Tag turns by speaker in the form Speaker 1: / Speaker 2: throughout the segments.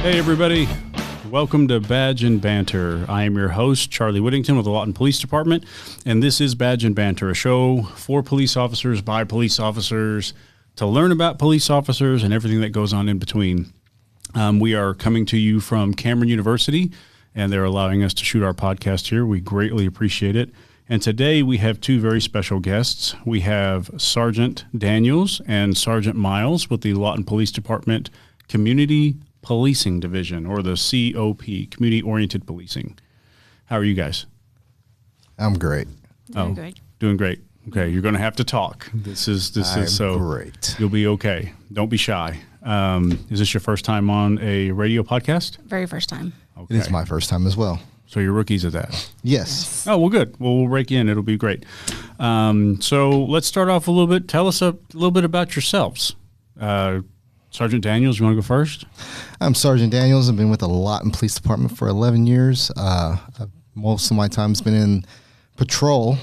Speaker 1: Hey, everybody. Welcome to Badge and Banter. I am your host, Charlie Whittington with the Lawton Police Department, and this is Badge and Banter, a show for police officers by police officers to learn about police officers and everything that goes on in between. We are coming to you from Cameron University, and they're allowing us to shoot our podcast here. We greatly appreciate it. And today we have two very special guests. We have Sergeant Daniels and Sergeant Miles with the Lawton Police Department Community Policing Division, or the COP, Community Oriented Policing. How are you guys?
Speaker 2: I'm great.
Speaker 3: Doing great.
Speaker 1: Doing great. Okay, you're going to have to talk. This is so
Speaker 2: great.
Speaker 1: You'll be okay. Don't be shy. Is this your first time on a radio podcast?
Speaker 3: Very first time.
Speaker 1: Okay.
Speaker 2: It is my first time as well.
Speaker 1: So you're rookies at that?
Speaker 2: Yes.
Speaker 1: Oh, well, good. Well, we'll rake you in. It'll be great. So let's start off a little bit. Tell us a little bit about yourselves. Sergeant Daniels, you want to go first?
Speaker 2: I'm Sergeant Daniels. I've been with the Lawton Police Department for 11 years. Most of my time has been in patrol,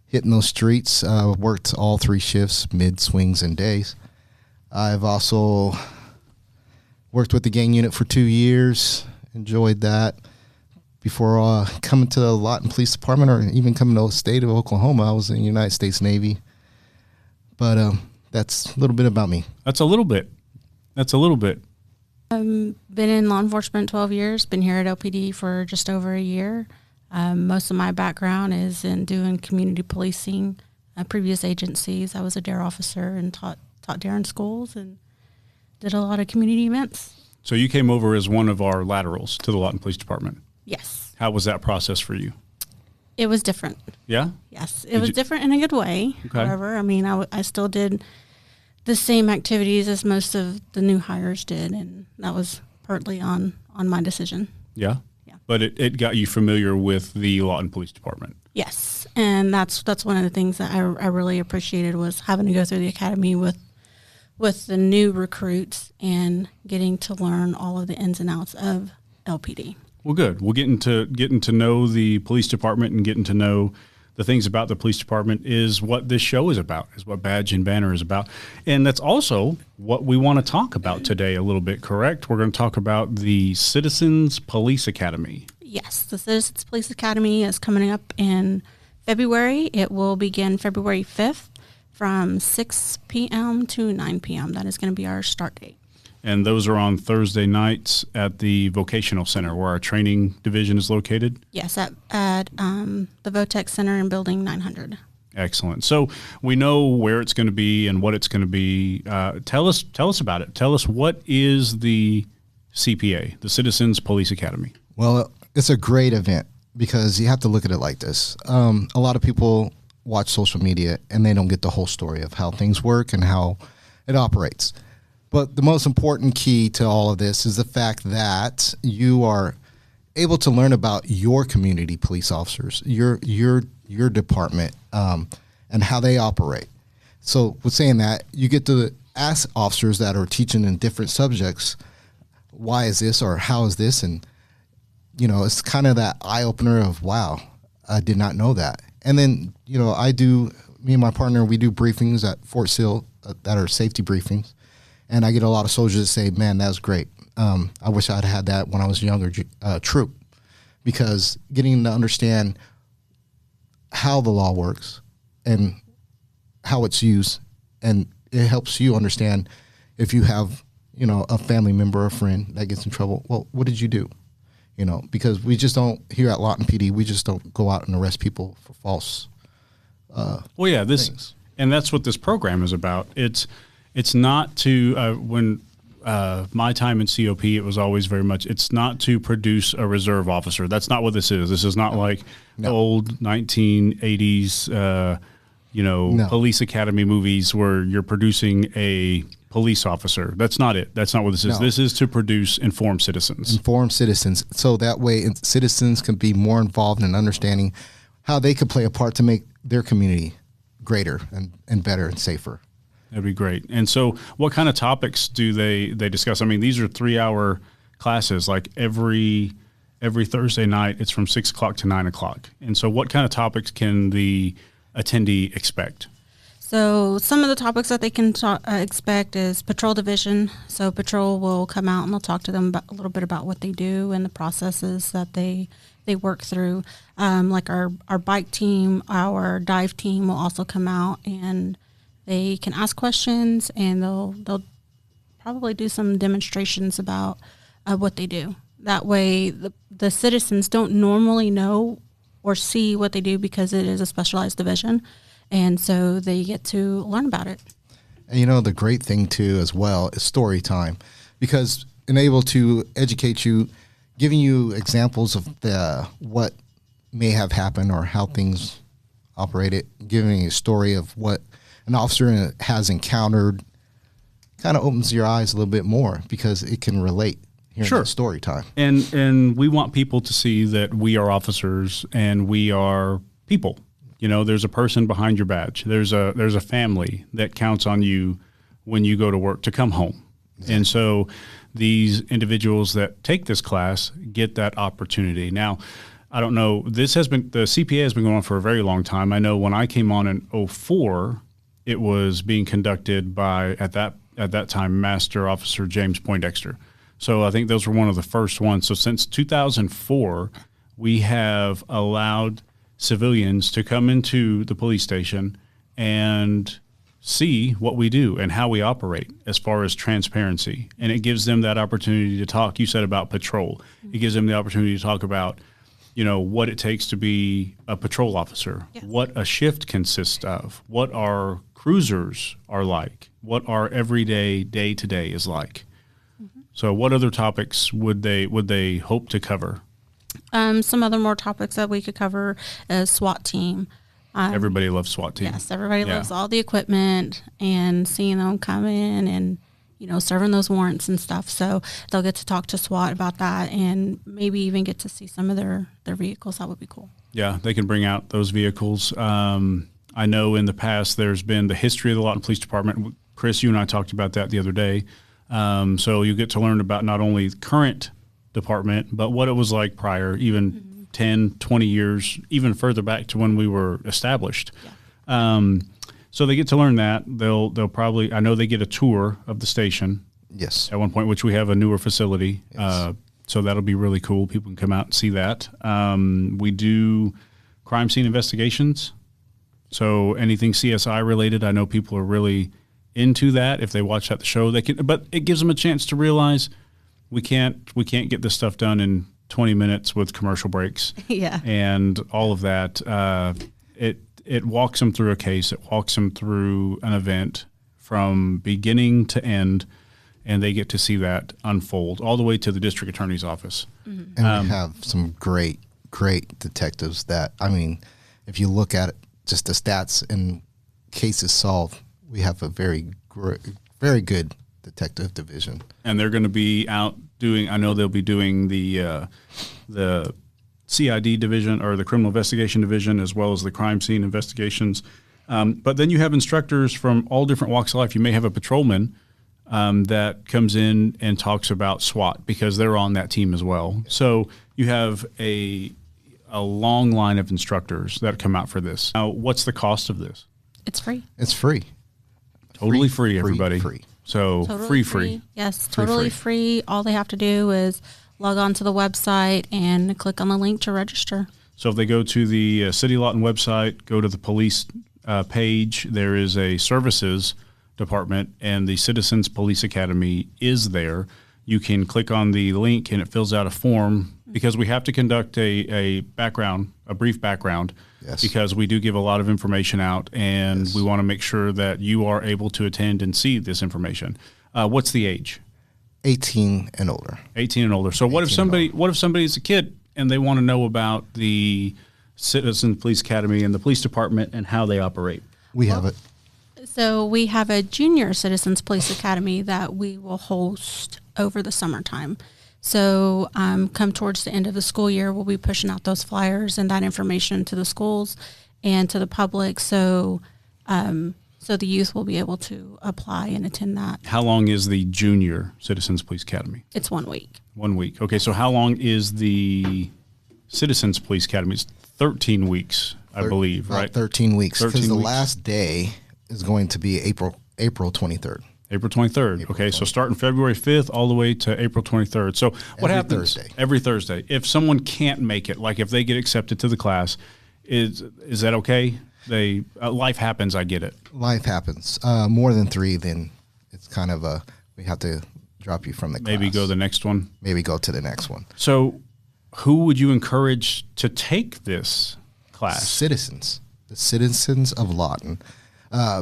Speaker 2: hitting those streets. Worked all three shifts, mid, swings, and days. I've also worked with the gang unit for 2 years. Enjoyed that. Before coming to the Lawton Police Department, or even coming to the state of Oklahoma, I was in the United States Navy. But that's a little bit about me.
Speaker 1: That's a little bit.
Speaker 3: Been in law enforcement 12 years, been here at LPD for just over a year. Most of my background is in doing community policing. Previous agencies, I was a DARE officer and taught DARE in schools and did a lot of community events.
Speaker 1: So you came over as one of our laterals to the Lawton Police Department.
Speaker 3: Yes.
Speaker 1: How was that process for you?
Speaker 3: It was different.
Speaker 1: Yeah?
Speaker 3: Yes. It was different in a good way.
Speaker 1: Okay.
Speaker 3: However, I mean, I still did the same activities as most of the new hires did, and that was partly on my decision.
Speaker 1: Yeah?
Speaker 3: Yeah.
Speaker 1: But it got you familiar with the Lawton Police Department.
Speaker 3: Yes, and that's one of the things that I really appreciated, was having to go through the academy with the new recruits and getting to learn all of the ins and outs of LPD.
Speaker 1: Well, good. Well, getting to know the police department and getting to know the things about the police department is what this show is about, is what Badge and Banner is about. And that's also what we want to talk about today a little bit, correct? We're going to talk about the Citizens Police Academy.
Speaker 3: Yes, the Citizens Police Academy is coming up in February. It will begin February 5th from 6 p.m. to 9 p.m. That is going to be our start date.
Speaker 1: And those are on Thursday nights at the Vocational Center, where our training division is located?
Speaker 3: Yes, at the Votech Center in Building 900.
Speaker 1: Excellent. So we know where it's going to be and what it's going to be. Tell us about it. Tell us, what is the CPA, the Citizens Police Academy?
Speaker 2: Well, it's a great event because you have to look at it like this. A lot of people watch social media and they don't get the whole story of how things work and how it operates. But the most important key to all of this is the fact that you are able to learn about your community police officers, your department, and how they operate. So with saying that, you get to ask officers that are teaching in different subjects, why is this or how is this? And, it's kind of that eye-opener of, wow, I did not know that. And then, me and my partner, we do briefings at Fort Sill that are safety briefings. And I get a lot of soldiers that say, man, that was great. I wish I'd had that when I was a younger troop, because getting to understand how the law works and how it's used, and it helps you understand if you have, a family member or a friend that gets in trouble. Well, what did you do? Because we just don't, here at Lawton PD, we just don't go out and arrest people for false things.
Speaker 1: And that's what this program is about. It's not to, when my time in COP, it was always very much, it's not to produce a reserve officer. That's not what this is. This is not like old 1980s, police academy movies where you're producing a police officer. That's not it. That's not what this is. This is to produce informed citizens.
Speaker 2: Informed citizens. So that way citizens can be more involved in understanding how they could play a part to make their community greater and better and safer.
Speaker 1: That'd be great. And so what kind of topics do they discuss? I mean, these are 3-hour classes, like every Thursday night. It's from 6 o'clock to 9 o'clock. And so what kind of topics can the attendee expect?
Speaker 3: So some of the topics that they can expect is patrol division. So patrol will come out and they'll talk to them a little bit about what they do and the processes that they work through. Like our bike team, our dive team will also come out and they can ask questions, and they'll probably do some demonstrations about what they do. That way the citizens don't normally know or see what they do because it is a specialized division. And so they get to learn about it.
Speaker 2: And the great thing too as well is story time, because able to educate you, giving you examples of what may have happened or how things operated, giving a story of what an officer has encountered kind of opens your eyes a little bit more because it can relate hearing that story time.
Speaker 1: And we want people to see that we are officers and we are people. There's a person behind your badge. There's a family that counts on you when you go to work to come home. Exactly. And so these individuals that take this class get that opportunity. Now, I don't know, the CPA has been going on for a very long time. I know when I came on in 2004, it was being conducted by, at that time, Master Officer James Poindexter. So I think those were one of the first ones. So since 2004, we have allowed civilians to come into the police station and see what we do and how we operate as far as transparency. And it gives them that opportunity to talk. You said about patrol. It gives them the opportunity to talk about, what it takes to be a patrol officer, what a shift consists of, what our cruisers are like, what our everyday day-to-day is like. Mm-hmm. So what other topics would they hope to cover?
Speaker 3: Some other more topics that we could cover is SWAT team.
Speaker 1: Everybody loves SWAT team.
Speaker 3: Yes, everybody loves all the equipment and seeing them come in and, serving those warrants and stuff. So they'll get to talk to SWAT about that and maybe even get to see some of their vehicles. That would be cool. Yeah,
Speaker 1: they can bring out those vehicles. I know in the past there's been the history of the Lawton Police Department. Chris, you and I talked about that the other day. So you get to learn about not only current department, but what it was like prior, even 10, 20 years, even further back to when we were established. Yeah. So they get to learn that. They'll probably, I know they get a tour of the station.
Speaker 2: Yes.
Speaker 1: At one point, which we have a newer facility. Yes. So that'll be really cool. People can come out and see that. We do crime scene investigations. So anything CSI related, I know people are really into that. If they watch that show, they can, but it gives them a chance to realize we can't get this stuff done in 20 minutes with commercial breaks.
Speaker 3: Yeah.
Speaker 1: And all of that. It walks them through a case. It walks them through an event from beginning to end, and they get to see that unfold all the way to the district attorney's office.
Speaker 2: Mm-hmm. And we have some great detectives that, if you look at it, just the stats and cases solved, we have a very good detective division.
Speaker 1: And they're going to be out doing, I know they'll be doing the CID division or the criminal investigation division, as well as the crime scene investigations. But then you have instructors from all different walks of life. You may have a patrolman that comes in and talks about SWAT because they're on that team as well. So you have a long line of instructors that come out for this. Now, what's the cost of this?
Speaker 3: It's free.
Speaker 2: It's free.
Speaker 1: Totally free, everybody.
Speaker 2: Free.
Speaker 1: So
Speaker 3: totally
Speaker 1: free.
Speaker 3: Yes, totally free. All they have to do is log on to the website and click on the link to register.
Speaker 1: So if they go to the City Lawton website, go to the police page, there is a services department, and the Citizens Police Academy is there. You can click on the link and it fills out a form because we have to conduct a brief background.
Speaker 2: Yes.
Speaker 1: Because we do give a lot of information out, and we want to make sure that you are able to attend and see this information. What's the age?
Speaker 2: 18 and older.
Speaker 1: 18 and older. So what if somebody's a kid and they want to know about the Citizen Police Academy and the police department and how they operate?
Speaker 2: We have it.
Speaker 3: So we have a junior Citizens Police Academy that we will host over the summertime. So come towards the end of the school year, we'll be pushing out those flyers and that information to the schools and to the public. So so the youth will be able to apply and attend that.
Speaker 1: How long is the junior Citizens Police Academy?
Speaker 3: It's 1 week.
Speaker 1: 1 week. Okay, so how long is the Citizens Police Academy? It's 13 weeks, I believe, right?
Speaker 2: 13 weeks. Because the last day is going to be April 23rd.
Speaker 1: April 23rd. Okay, so starting February 5th all the way to April 23rd. So what happens?
Speaker 2: Thursday.
Speaker 1: Every Thursday. If someone can't make it, like if they get accepted to the class, is that okay? Life happens, I get it.
Speaker 2: Life happens. More than 3, then it's kind of we have to drop you from the class.
Speaker 1: Maybe go the next one.
Speaker 2: Maybe go to the next one.
Speaker 1: So who would you encourage to take this class?
Speaker 2: Citizens. The citizens of Lawton.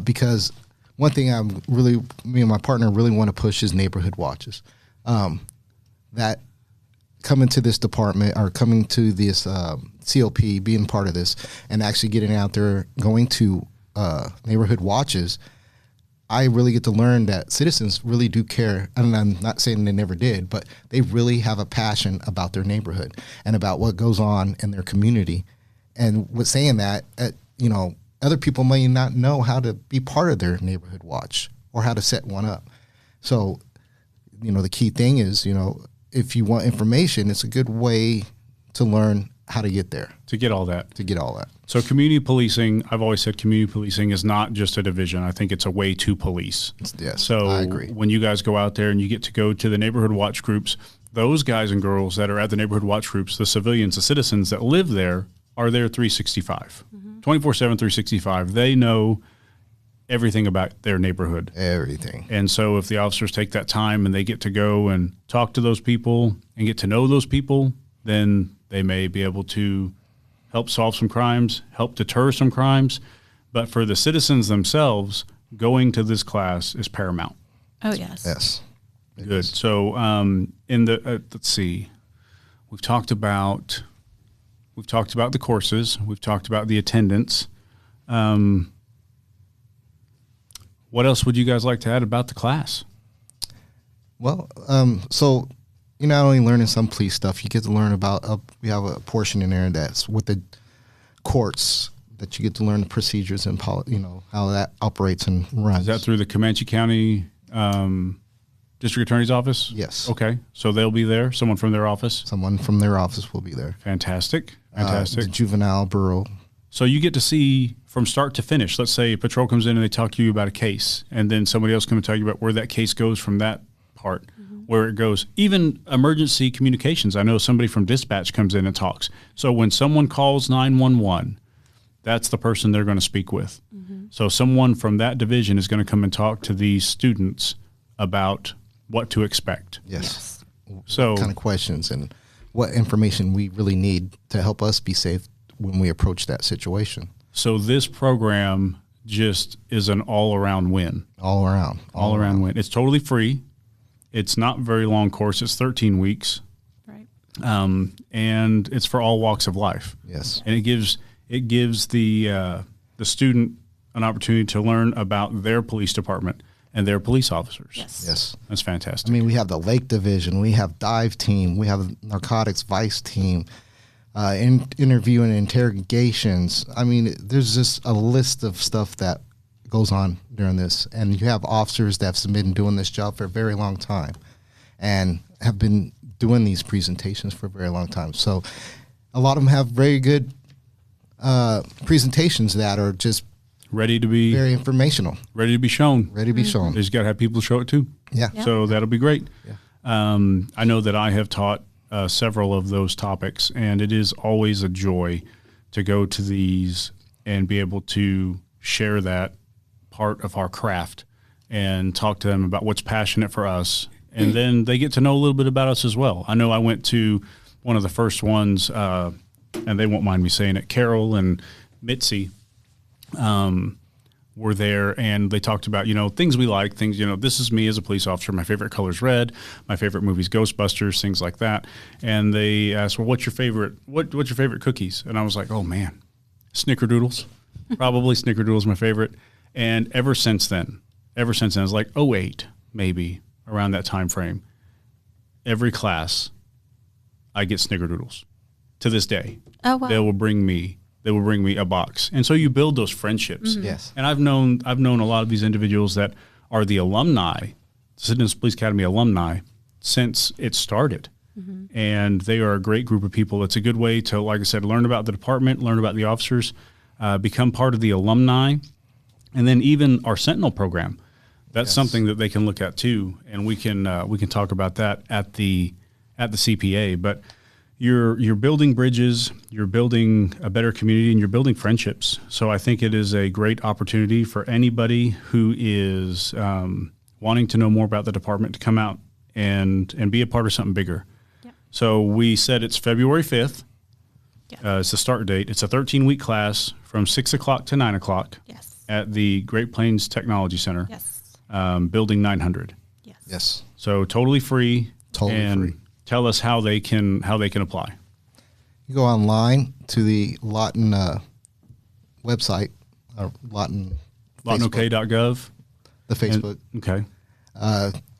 Speaker 2: Because one thing me and my partner really want to push is neighborhood watches. That coming to this department or coming to this COP, being part of this, and actually getting out there, going to neighborhood watches, I really get to learn that citizens really do care. And I'm not saying they never did, but they really have a passion about their neighborhood and about what goes on in their community. And with saying that, other people may not know how to be part of their neighborhood watch or how to set one up. So, the key thing is, if you want information, it's a good way to learn how to get there.
Speaker 1: To get all that.
Speaker 2: So
Speaker 1: community policing, I've always said community policing is not just a division. I think it's a way to police.
Speaker 2: Yes,
Speaker 1: so
Speaker 2: I agree.
Speaker 1: When you guys go out there and you get to go to the neighborhood watch groups, those guys and girls that are at the neighborhood watch groups, the civilians, the citizens that live there, are there 365. 24/7, 365. They know everything about their neighborhood.
Speaker 2: Everything.
Speaker 1: And so if the officers take that time and they get to go and talk to those people and get to know those people, then they may be able to help solve some crimes, help deter some crimes. But for the citizens themselves, going to this class is paramount.
Speaker 3: Oh, yes.
Speaker 2: Yes.
Speaker 1: Good. So let's see, we've talked about the courses. We've talked about the attendance. What else would you guys like to add about the class?
Speaker 2: Well, so you're not only learning some police stuff, you get to learn about, we have a portion in there that's with the courts that you get to learn the procedures and, how that operates and runs.
Speaker 1: Is that through the Comanche County District Attorney's Office?
Speaker 2: Yes.
Speaker 1: Okay. So they'll be there, someone from their office?
Speaker 2: Someone from their office will be there.
Speaker 1: Fantastic.
Speaker 2: The juvenile bureau.
Speaker 1: So you get to see from start to finish. Let's say a patrol comes in and they talk to you about a case, and then somebody else comes and tell you about where that case goes from that part, where it goes. Even emergency communications. I know somebody from dispatch comes in and talks. So when someone calls 911, that's the person they're going to speak with. So someone from that division is going to come and talk to these students about what to expect.
Speaker 2: Yes.
Speaker 1: So
Speaker 2: what kind of questions and what information we really need to help us be safe when we approach that situation.
Speaker 1: So this program just is an all-around win.
Speaker 2: All around
Speaker 1: win. It's totally free. It's not a very long course. It's 13 weeks.
Speaker 3: Right.
Speaker 1: And it's for all walks of life.
Speaker 2: Yes.
Speaker 1: And it gives the student an opportunity to learn about their police department and their police officers.
Speaker 2: Yes.
Speaker 1: That's fantastic.
Speaker 2: I mean, we have the Lake Division, we have Dive Team, we have Narcotics Vice Team, interview and interrogations. I mean, there's just a list of stuff that goes on during this. And you have officers that have been doing this job for a very long time and have been doing these presentations for a very long time. So a lot of them have very good presentations that are just
Speaker 1: ready to be
Speaker 2: very informational,
Speaker 1: ready to be shown.
Speaker 2: Ready to be shown.
Speaker 1: You just got to have people show it too.
Speaker 2: Yeah.
Speaker 1: So that'll be great.
Speaker 2: Yeah.
Speaker 1: I know that I have taught several of those topics, and it is always a joy to go to these and be able to share that part of our craft and talk to them about what's passionate for us. And then they get to know a little bit about us as well. I know I went to one of the first ones, and they won't mind me saying it, Carol and Mitzi were there, and they talked about, things we like, things, this is me as a police officer. My favorite color is red. My favorite movie is Ghostbusters, things like that. And they asked, well, what's your favorite cookies? And I was like, oh man, Snickerdoodles. Probably Snickerdoodles my favorite. And ever since then, it was like 2008, maybe around that time frame, every class I get Snickerdoodles to this day.
Speaker 3: Oh, wow.
Speaker 1: They will bring me a box. And so you build those friendships.
Speaker 3: Mm-hmm.
Speaker 2: Yes.
Speaker 1: And I've known a lot of these individuals that are the alumni, Citizens Police Academy alumni, since it started. Mm-hmm. And they are a great group of people. It's a good way to, like I said, learn about the department, learn about the officers, become part of the alumni, And then even our Sentinel program, that's
Speaker 2: Yes.
Speaker 1: something that they can look at too, and we can talk about that at the CPA. But you're building bridges, you're building a better community, and you're building friendships. So I think it is a great opportunity for anybody who is wanting to know more about the department to come out and be a part of something bigger.
Speaker 3: Yep.
Speaker 1: So we said it's February 5th.
Speaker 3: Yeah.
Speaker 1: It's the start date. It's a 13-week class from 6 o'clock to 9 o'clock
Speaker 3: Yes.
Speaker 1: at the Great Plains Technology Center,
Speaker 3: Yes.
Speaker 1: Building 900.
Speaker 3: Yes.
Speaker 2: Yes.
Speaker 1: So totally free.
Speaker 2: Totally
Speaker 1: and
Speaker 2: free.
Speaker 1: Tell us how they can apply.
Speaker 2: You go online to the Lawton website, Lawton Facebook,
Speaker 1: LawtonOK.gov.
Speaker 2: the Facebook.
Speaker 1: Okay.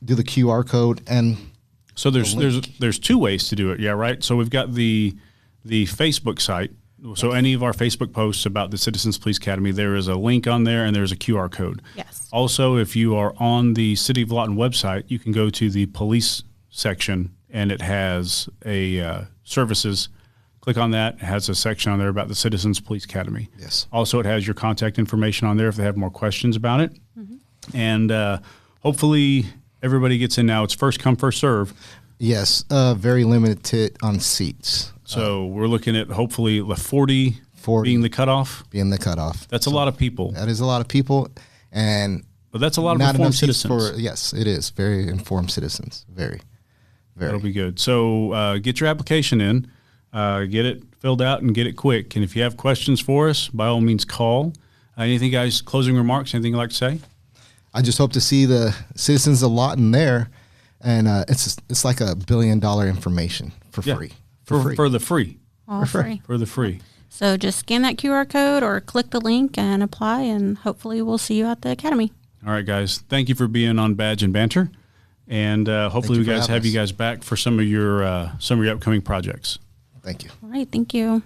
Speaker 2: Do the QR code, and
Speaker 1: So there's two ways to do it. Yeah, right. So we've got the Facebook site. So any of our Facebook posts about the Citizens Police Academy, there is a link on there and there's a QR code.
Speaker 3: Yes.
Speaker 1: Also, if you are on the City of Lawton website, you can go to the police section and it has a services. Click on that. It has a section on there about the Citizens Police Academy.
Speaker 2: Yes.
Speaker 1: Also, it has your contact information on there if they have more questions about it. And hopefully everybody gets in now. It's first come, first serve.
Speaker 2: yes, very limited on seats.
Speaker 1: So we're looking at hopefully 40 being the cutoff.
Speaker 2: Being the cutoff.
Speaker 1: That's a lot of people.
Speaker 2: That is a lot of people, and
Speaker 1: But that's a lot of
Speaker 2: not
Speaker 1: informed
Speaker 2: enough seats
Speaker 1: citizens.
Speaker 2: yes, it is very informed citizens. Very.
Speaker 1: That'll be good. So get your application in, get it filled out, and get it quick. And if you have questions for us, by all means, call. Anything, guys? Closing remarks? Anything you'd like to say?
Speaker 2: I just hope to see the citizens of Lawton there, and it's like $1 billion information for free.
Speaker 1: For
Speaker 2: free.
Speaker 1: the free.
Speaker 3: All free.
Speaker 1: For the free.
Speaker 3: So just scan that QR code or click the link and apply, and hopefully we'll see you at the academy.
Speaker 1: All right, guys. Thank you for being on Badge and Banter, and hopefully
Speaker 2: you
Speaker 1: we
Speaker 2: for
Speaker 1: guys
Speaker 2: having
Speaker 1: have you
Speaker 2: us.
Speaker 1: guys back for some of your upcoming projects.
Speaker 2: Thank you.
Speaker 3: All right. Thank you.